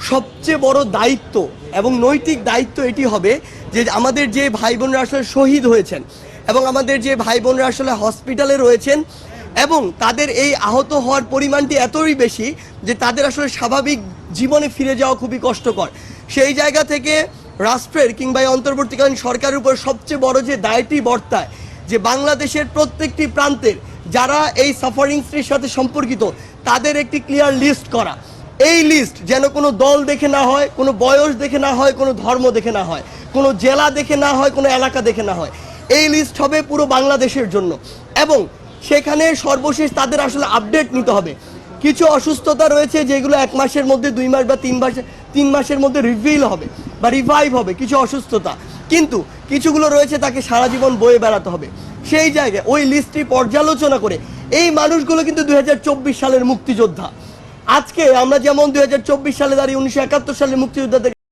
সবচেয়ে বড় দায়িত্ব এবং নৈতিক দায়িত্ব এটি হবে যে আমাদের যে ভাই বোনরা আসলে শহীদ হয়েছেন এবং আমাদের যে ভাই বোনরা আসলে হসপিটালে রয়েছেন এবং তাদের এই আহত হওয়ার পরিমাণটি এতই বেশি যে তাদের আসলে স্বাভাবিক জীবনে ফিরে যাওয়া খুবই কষ্টকর। সেই জায়গা থেকে রাষ্ট্রের কিংবা অন্তর্বর্তীকালীন সরকারের উপর সবচেয়ে বড় যে দায়টি বর্তায় যে বাংলাদেশের প্রত্যেকটি প্রান্তের যারা এই সাফারিংসটির সাথে সম্পর্কিত তাদের একটি ক্লিয়ার লিস্ট করা। এই লিস্ট যেন কোনো দল দেখে না হয়, কোনো বয়স দেখে না হয়, কোনো ধর্ম দেখে না হয়, কোনো জেলা দেখে না হয়, কোনো এলাকা দেখে না হয়। এই লিস্ট হবে পুরো বাংলাদেশের জন্য এবং সেখানে সর্বশেষ তাদের আসলে আপডেট নিতে হবে। কিছু অসুস্থতা রয়েছে যেগুলো 1 মাসের মধ্যে 2 মাস বা 3 মাসের মধ্যে রিভিল হবে বা রিভাইভ হবে কিছু অসুস্থতা, কিন্তু কিছুগুলো রয়েছে তাকে সারা জীবন বয়ে বেড়াতে হবে। সেই জায়গায় ওই লিস্টটি পর্যালোচনা করে এই মানুষগুলো কিন্তু 2024 সালের মুক্তিযোদ্ধা। আজকে আমরা যেমন 2024 সালে দাঁড়িয়ে 1971 সালের মুক্তিযোদ্ধাদের